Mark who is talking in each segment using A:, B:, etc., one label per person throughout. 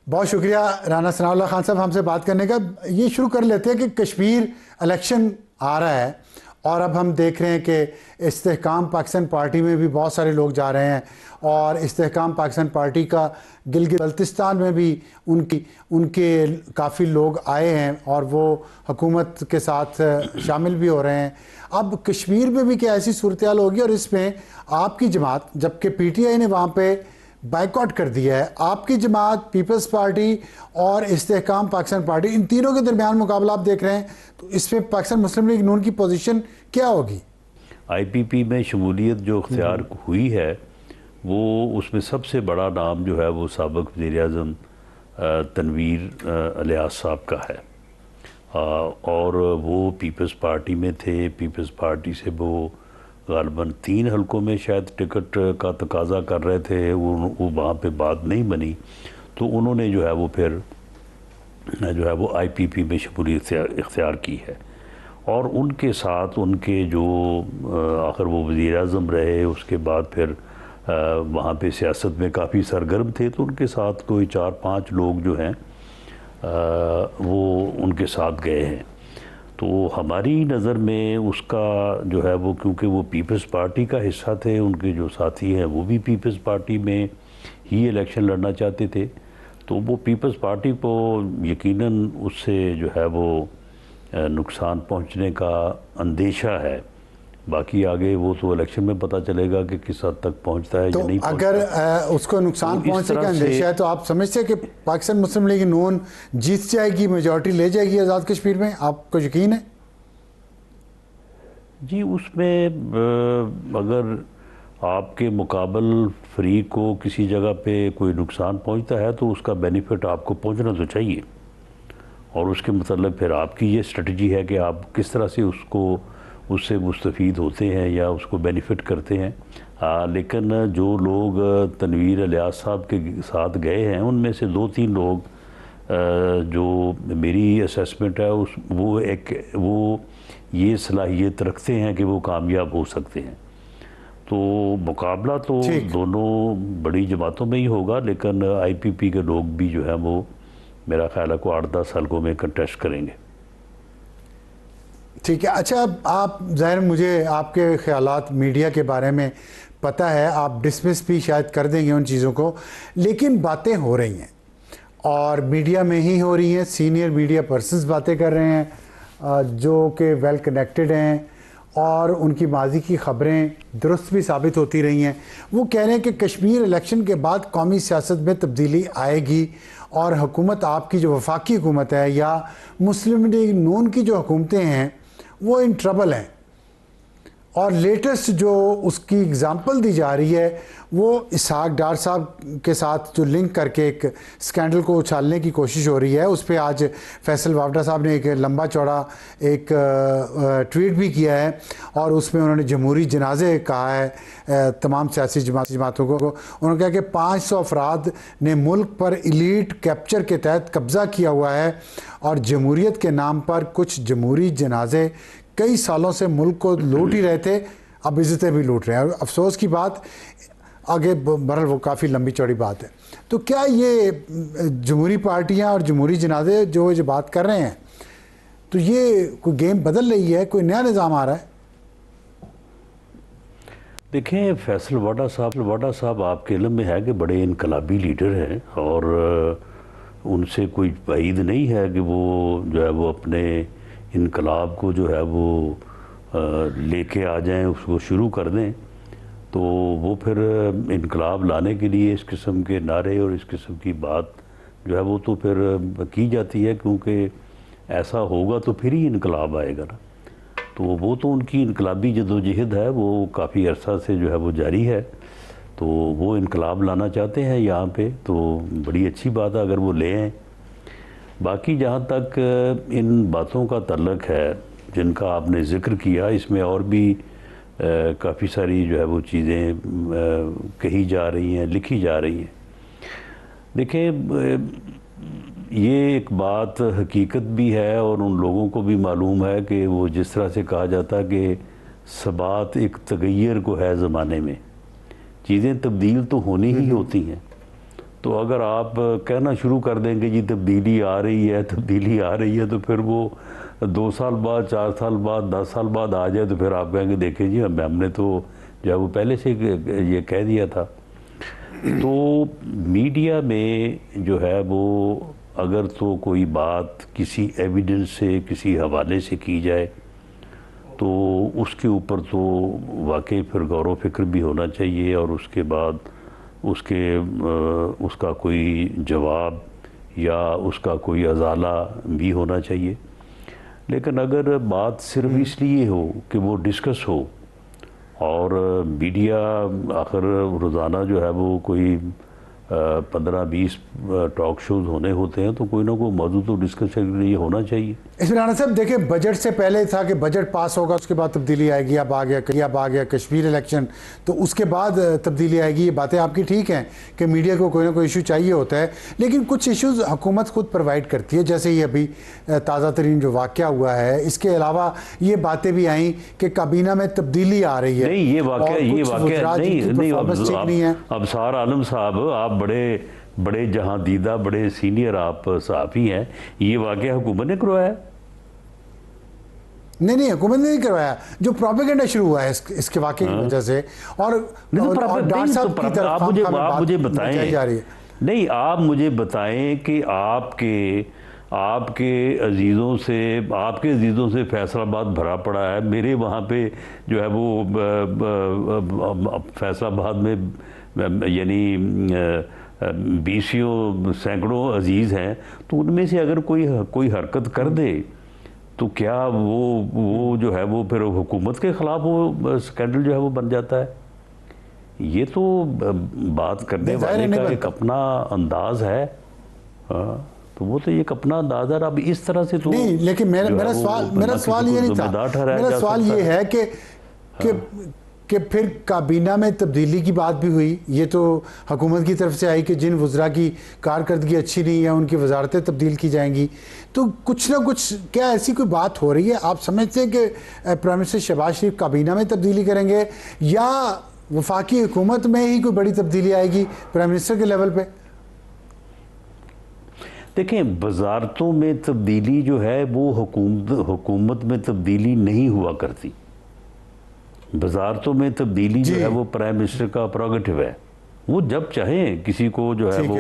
A: बहुत शुक्रिया राना सनाउल्लाह खान साहब हमसे बात करने का। ये शुरू कर लेते हैं कि कश्मीर इलेक्शन आ रहा है और अब हम देख रहे हैं कि इस्तेहकाम पाकिस्तान पार्टी में भी बहुत सारे लोग जा रहे हैं और इस्तेहकाम पाकिस्तान पार्टी का गिलगित बल्तिस्तान में भी उनके काफ़ी लोग आए हैं और वो हुकूमत के साथ शामिल भी हो रहे हैं। अब कश्मीर में भी क्या ऐसी सूरत हाल होगी और इसमें आपकी जमात, जबकि पीटीआई ने वहाँ पे बाइकआउट कर दिया है, आपकी जमात, पीपल्स पार्टी और इस्तेहकाम पाकिस्तान पार्टी, इन तीनों के दरमियान मुकाबला आप देख रहे हैं, तो इसमें पाकिस्तान मुस्लिम लीग नून की पोजीशन क्या होगी?
B: आईपीपी में शमूलियत जो इख्तियार हुई है वो उसमें सबसे बड़ा नाम जो है वो साबिक़ वज़ीर-ए-आज़म तनवीर इलियास साहब का है और वो पीपल्स पार्टी में थे। पीपल्स पार्टी से वो ग़ालिबन 3 हलकों में शायद टिकट का तकाजा कर रहे थे, वो वहाँ पे बात नहीं बनी, तो उन्होंने जो है वो फिर जो है वो आईपीपी में शमूलियत इख्तियार की है और उनके साथ उनके जो आखिर वो वज़ीर-ए-आज़म रहे, उसके बाद फिर वहाँ पे सियासत में काफ़ी सरगर्म थे, तो उनके साथ कोई 4-5 लोग जो हैं वो उनके साथ गए हैं। तो हमारी नज़र में उसका जो है वो, क्योंकि वो पीपल्स पार्टी का हिस्सा थे, उनके जो साथी हैं वो भी पीपल्स पार्टी में ही इलेक्शन लड़ना चाहते थे, तो वो पीपल्स पार्टी को यकीनन उससे जो है वो नुकसान पहुंचने का अंदेशा है। बाकी आगे वो तो इलेक्शन में पता चलेगा कि किस हद तक पहुंचता है
A: तो
B: या नहीं पहुंचता।
A: अगर उसको नुकसान
B: तो
A: पहुंचने का अंदेशा है तो आप समझते हैं कि पाकिस्तान मुस्लिम लीग नून जीत जाएगी, मेजॉरिटी ले जाएगी आज़ाद कश्मीर में? आपको यकीन है?
B: जी, उसमें अगर आपके मुकाबल फ्री को किसी जगह पे कोई नुकसान पहुंचता है तो उसका बेनिफिट आपको पहुंचना तो चाहिए और उसके मतलब फिर आपकी ये स्ट्रेटजी है कि आप किस तरह से उससे मुस्तफ़ीद होते हैं या उसको बेनिफिट करते हैं। लेकिन जो लोग तनवीर इलियास साहब के साथ गए हैं उनमें से 2-3 लोग जो मेरी असेसमेंट है वो ये सलाहियत रखते हैं कि वो कामयाब हो सकते हैं। तो मुकाबला तो दोनों बड़ी जमातों में ही होगा, लेकिन आईपीपी के लोग भी जो है वो मेरा ख्याल है को 8-10 हलकों में कंटेस्ट करेंगे।
A: ठीक है। अच्छा, आप ज़ाहिर मुझे आपके ख़यालात मीडिया के बारे में पता है, आप डिसमिस भी शायद कर देंगे उन चीज़ों को, लेकिन बातें हो रही हैं और मीडिया में ही हो रही हैं। सीनियर मीडिया पर्सन्स बातें कर रहे हैं जो कि वेल कनेक्टेड हैं और उनकी माजी की ख़बरें दुरुस्त भी साबित होती रही हैं। वो कह रहे हैं कि कश्मीर इलेक्शन के बाद कौमी सियासत में तब्दीली आएगी और हुकूमत, आपकी जो वफाकी हुकूमत है या मुस्लिम लीग नून की जो हुकूमतें हैं वो इन ट्रबल हैं। और लेटेस्ट जो उसकी एग्ज़ाम्पल दी जा रही है वो इसहाक डार साहब के साथ जो लिंक करके एक स्कैंडल को उछालने की कोशिश हो रही है, उस पर आज फैसल वावडा साहब ने एक लंबा चौड़ा एक ट्वीट भी किया है और उसमें उन्होंने जमहूरी जनाजे कहा है तमाम सियासी जमातों को। उन्होंने कहा कि 500 अफराद ने मुल्क पर इलीट कैप्चर के तहत कब्ज़ा किया हुआ है और जमहूरियत के नाम पर कुछ जमहूरी जनाजे कई सालों से मुल्क को लूट ही रहे थे, अब इज़्ज़तें भी लूट रहे हैं। और अफसोस की बात, आगे बहरहाल वो काफ़ी लंबी चौड़ी बात है। तो क्या ये जमहूरी पार्टियां और जमहूरी जनाजे जो बात कर रहे हैं, तो ये कोई गेम बदल रही है, कोई नया निज़ाम आ रहा है?
B: देखें, फैसल वाडा साहब आपके इल्म में है कि बड़े इनकलाबी लीडर हैं और उनसे कोई बाइद नहीं है कि वो जो है वो अपने इनकलाब को जो है वो लेके आ जाएं, उसको शुरू कर दें। तो वो फिर इनकलाब लाने के लिए इस किस्म के नारे और इस किस्म की बात जो है वो तो फिर की जाती है, क्योंकि ऐसा होगा तो फिर ही इनकलाब आएगा ना। तो वो तो उनकी इनकलाबी जदोजहद है, वो काफ़ी अरसा से जो है वो जारी है। तो वो इनकलाब लाना चाहते हैं यहाँ पे, तो बड़ी अच्छी बात है अगर वो ले आएँ। बाकी जहाँ तक इन बातों का तल्लक है जिनका आपने ज़िक्र किया, इसमें और भी काफ़ी सारी जो है वो चीज़ें कही जा रही हैं, लिखी जा रही हैं। देखें, ये एक बात हकीकत भी है और उन लोगों को भी मालूम है कि वो जिस तरह से कहा जाता है कि सबात एक तगैयर को है ज़माने में, चीज़ें तब्दील तो होनी ही होती हैं। तो अगर आप कहना शुरू कर देंगे जी तब्दीली आ रही है, तब्दीली आ रही है, तो फिर वो 2 साल बाद, 4 साल बाद, 10 साल बाद आ जाए तो फिर आप कहेंगे देखें जी हमने तो जो है वो पहले से ये कह दिया था। तो मीडिया में जो है वो अगर तो कोई बात किसी एविडेंस से, किसी हवाले से की जाए तो उसके ऊपर तो वाकई फिर गौर व फिक्र भी होना चाहिए, और उसके बाद उसका कोई जवाब या उसका कोई अजाला भी होना चाहिए। लेकिन अगर बात सिर्फ इसलिए हो कि वो डिस्कस हो, और मीडिया आखिर रोज़ाना जो है वो कोई 15-20 टॉक शोज होने होते हैं, तो कोई ना कोई मौजूद तो डिस्कशन के लिए होना चाहिए।
A: इसमें राणा साहब देखिए, बजट से पहले था कि बजट पास होगा उसके बाद तब्दीली आएगी, अब आ गया कश्मीर इलेक्शन, तो उसके बाद तब्दीली आएगी। ये बातें आपकी ठीक हैं कि मीडिया को कोई ना कोई इशू चाहिए होता है, लेकिन कुछ इश्यूज हुकूमत खुद प्रोवाइड करती है, जैसे ये अभी ताज़ा तरीन जो वाक़या हुआ है। इसके अलावा ये बातें भी आई कि काबीना में तब्दीली आ रही है।
B: नहीं, ये वाक़या नहीं है। अब सार आलम साहब, आप बड़े जहां दीदा, बड़े सीनियर आप सहाफ़ी हैं, ये वाक़या हुकूमत ने करवाया?
A: नहीं, हुकूमत ने नहीं करवाया। जो प्रोपेगेंडा शुरू हुआ है इसके वाक़े की वजह से, और डॉक्टर साहब की तरफ
B: आप मुझे बताएं, नहीं आप मुझे बताएं कि आपके अजीज़ों से फैसलाबाद भरा पड़ा है। मेरे वहाँ पे जो है वो फैसलाबाद में यानी 20 सैकड़ों अजीज़ हैं, तो उनमें से अगर कोई हरकत कर दे तो क्या वो जो है वो फिर हुकूमत के ख़िलाफ़ वो स्कैंडल जो है वो बन जाता है? ये तो बात करने वाले का एक अपना अंदाज़ है। तो वो तो एक अपना अंदाज़ है। अब इस तरह से तो नहीं,
A: लेकिन मेरा सवाल ये नहीं था। मेरा सवाल ये है कि फिर काबीना में तब्दीली की बात भी हुई। ये तो हुकूमत की तरफ से आई कि जिन वज़रा की कारकर्दगी अच्छी नहीं है उनकी वजारतें तब्दील की जाएंगी। तो कुछ ना कुछ क्या ऐसी कोई बात हो रही है? आप समझते हैं कि प्राइम मिनिस्टर शहबाज शरीफ काबीना में तब्दीली करेंगे, या वफाकी हुकूमत में ही कोई बड़ी तब्दीली आएगी प्राइम मिनिस्टर के लेवल पे?
B: देखें, वजारतों में तब्दीली जो है वो हुकूमत में तब्दीली नहीं हुआ करती। वजारतों में तब्दीली जो है वो प्राइम मिनिस्टर का प्रोगेटिव है। वो जब चाहें किसी को जो है वो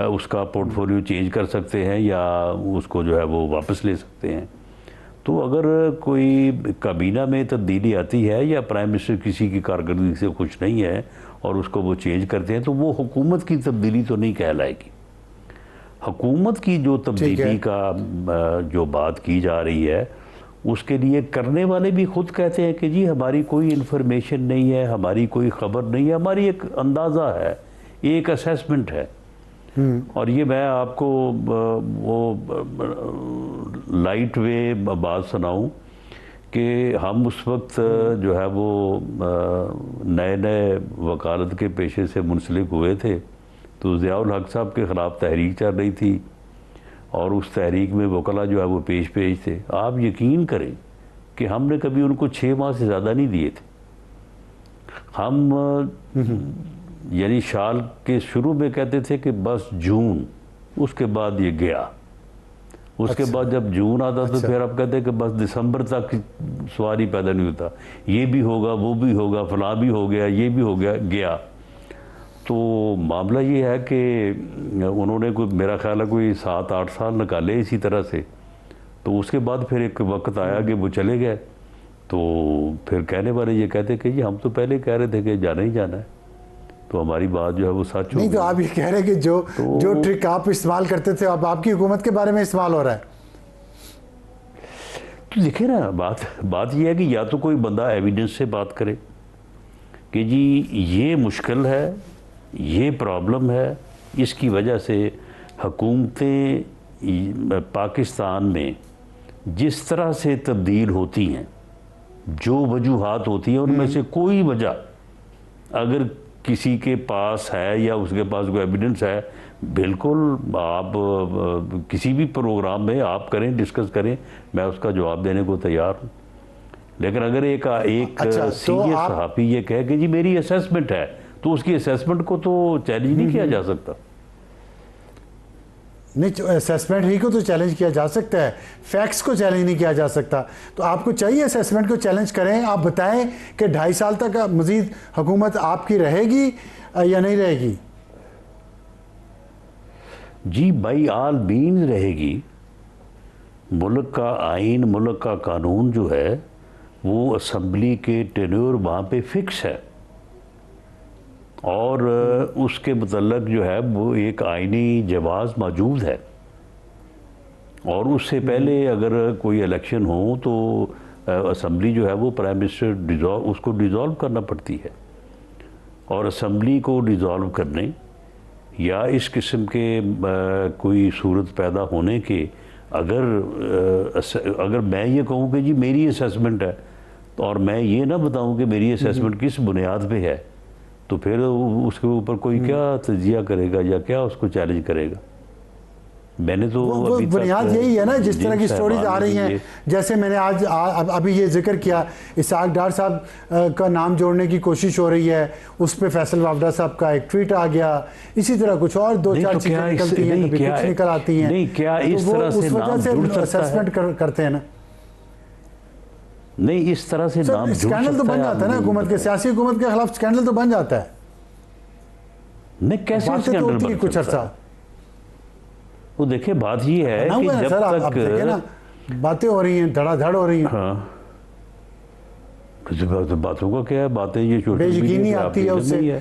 B: उसका पोर्टफोलियो चेंज कर सकते हैं या उसको जो है वो वापस ले सकते हैं। तो अगर कोई काबीना में तब्दीली आती है या प्राइम मिनिस्टर किसी की कारकर्दगी से खुश नहीं है और उसको वो चेंज करते हैं, तो वो हुकूमत की तब्दीली तो नहीं कहलाएगी। हुकूमत की जो तब्दीली का जो बात की जा रही है, उसके लिए करने वाले भी खुद कहते हैं कि जी हमारी कोई इन्फॉर्मेशन नहीं है, हमारी कोई ख़बर नहीं है, हमारी एक अंदाज़ा है, एक असेसमेंट है। और ये मैं आपको वो लाइट वे बात सुनाऊं कि हम उस वक्त जो है वो नए वकालत के पेशे से मुंसलिक हुए थे, तो ज़ियाउल हक साहब के ख़िलाफ़ तहरीक चल रही थी, और उस तहरीक में वकला जो है वो पेश थे। आप यकीन करें कि हमने कभी उनको 6 माह से ज़्यादा नहीं दिए थे। हम यानी साल के शुरू में कहते थे कि बस जून, उसके बाद ये गया। उसके बाद जब जून आता तो फिर आप कहते कि बस दिसंबर तक सवारी पैदा नहीं होता, ये भी होगा, वो भी होगा, फलां भी हो गया, ये भी हो गया। तो मामला ये है कि उन्होंने मेरा ख्याल है कोई 7-8 साल निकाले इसी तरह से। तो उसके बाद फिर एक वक्त आया कि वो चले गए, तो फिर कहने वाले ये कहते कि जी हम तो पहले कह रहे थे कि जाना ही जाना है, तो हमारी बात जो है वो सच
A: नहीं। तो आप ये कह रहे हैं कि जो ट्रिक आप इस्तेमाल करते थे अब आपकी हुकूमत के बारे में इस्तेमाल हो रहा है।
B: तो देखिए ना, बात ये है कि या तो कोई बंदा एविडेंस से बात करे कि जी ये मुश्किल है, ये प्रॉब्लम है, इसकी वजह से हुकूमतें पाकिस्तान में जिस तरह से तब्दील होती हैं, जो वजूहात होती हैं, उनमें से कोई वजह अगर किसी के पास है या उसके पास कोई एविडेंस है, बिल्कुल आप किसी भी प्रोग्राम में आप करें, डिस्कस करें, मैं उसका जवाब देने को तैयार हूँ। लेकिन अगर एक सीनियर सहाफ़ी ये कहे कि जी मेरी असेसमेंट है, तो उसकी असेसमेंट को तो चैलेंज नहीं किया जा सकता।
A: नहीं, असेसमेंट ही को तो चैलेंज किया जा सकता है, फैक्ट्स को चैलेंज नहीं किया जा सकता। तो आपको चाहिए असेसमेंट को चैलेंज करें, आप बताएं कि 2.5 साल तक मजीद हुकूमत आपकी रहेगी या नहीं रहेगी?
B: जी बाई आल मीन रहेगी। मुल्क का आइन, मुल्क का कानून जो है वो असम्बली के टेन्योर वहाँ पे फिक्स है, और उसके मतलब जो है वो एक आइनी जवाज़ मौजूद है। और उससे पहले अगर कोई इलेक्शन हो तो असम्बली जो है वो प्राइम मिनिस्टर उसको डिज़ोल्व करना पड़ती है। और असम्बली को डिज़ोल्व करने या इस किस्म के कोई सूरत पैदा होने के अगर मैं ये कहूँ कि जी मेरी असेसमेंट है, तो और मैं ये ना बताऊँ कि मेरी असेसमेंट किस बुनियाद पे है, तो फिर उसके ऊपर कोई क्या तजिया करेगा या क्या उसको चैलेंज करेगा? मैंने तो
A: वो बुनियाद यही है ना, जिस तरह की स्टोरीज आ रही हैं, जैसे मैंने आज अभी ये जिक्र किया, इसहाक डार साहब का नाम जोड़ने की कोशिश हो रही है, उस पर फैसल वावडा साहब का एक ट्वीट आ गया, इसी तरह कुछ और 2-4 चीजें निकलती हैं, कभी कुछ निकल आती हैं।
B: नहीं, क्या इस तरह से नाम जुड़ सकता है?
A: असेसमेंट करते हैं ना।
B: नहीं, इस तरह से नाम जुड़ सकता है।
A: स्कैंडल तो बन जाता है ना हुकूमत के, सियासी हुकूमत के खिलाफ स्कैंडल तो बन जाता है।
B: नहीं, कैसे स्कैंडल बन
A: कुछ अर्सा
B: वो देखिए, बात ये है कि जब
A: सर,
B: तक
A: आप देखिए ना, बातें हो रही हैं, धड़ाधड़ हो रही हैं।
B: हाँ, बातों का क्या है, बातें ये
A: बेयकीनी आती है उससे,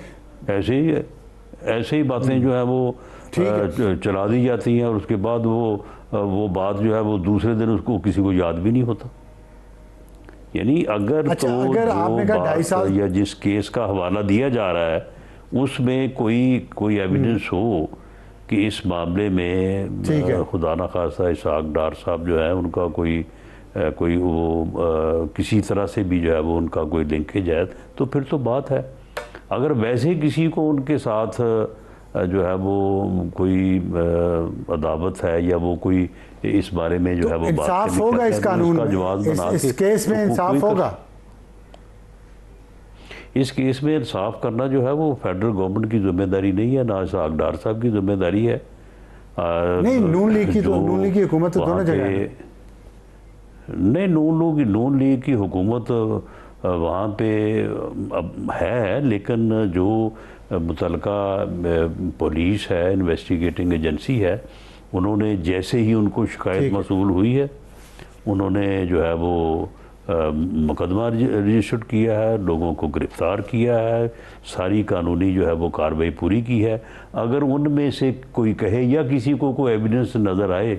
B: ऐसे ही है, ऐसे ही बातें जो है वो चला दी जाती हैं, और उसके बाद वो बात जो है वो दूसरे दिन उसको किसी को याद भी नहीं होता। यानी अगर
A: अच्छा,
B: तो
A: अगर आपने कहा 2.5 साल
B: या जिस केस का हवाला दिया जा रहा है उसमें कोई एविडेंस हो कि इस मामले में खुदा न खास्ता इसहाक डार साहब जो है उनका कोई वो किसी तरह से भी जो है वो उनका कोई लिंकेज है, तो फिर तो बात है। अगर वैसे किसी को उनके साथ जो है वो कोई अदावत है या वो कोई इस बारे में जो है वो
A: इंसाफ होगा इस कानून में, इस केस में इंसाफ होगा।
B: इस केस में इंसाफ करना जो है वो फेडरल गवर्नमेंट की जिम्मेदारी नहीं है, ना इसहाक डार साहब की जिम्मेदारी है।
A: नहीं, नून लीग की हुकूमत तो दोनों जगह है।
B: नहीं, नून लीग की हुकूमत वहाँ पे अब है, लेकिन जो मुतलका पुलिस है, इन्वेस्टिगेटिंग एजेंसी है, उन्होंने जैसे ही उनको शिकायत मसूल हुई है, उन्होंने जो है वो मुकदमा रजिस्टर्ड किया है, लोगों को गिरफ़्तार किया है, सारी कानूनी जो है वो कार्रवाई पूरी की है। अगर उनमें से कोई कहे या किसी को कोई एविडेंस नज़र आए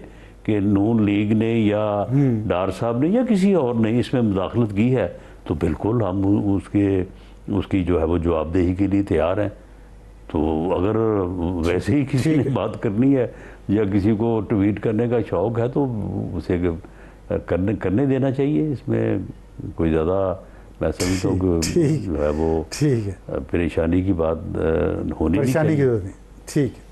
B: कि नून लीग ने या डार साहब ने या किसी और ने इसमें मुदाखलत की है, तो बिल्कुल हम उसकी जो है वो जवाबदेही के लिए तैयार हैं। तो अगर वैसे ही किसी ने बात करनी है या किसी को ट्वीट करने का शौक़ है तो उसे करने देना चाहिए। इसमें कोई ज़्यादा मैं समझता हूँ कि जो है वो परेशानी की बात होनी नहीं चाहिए।
A: ठीक है।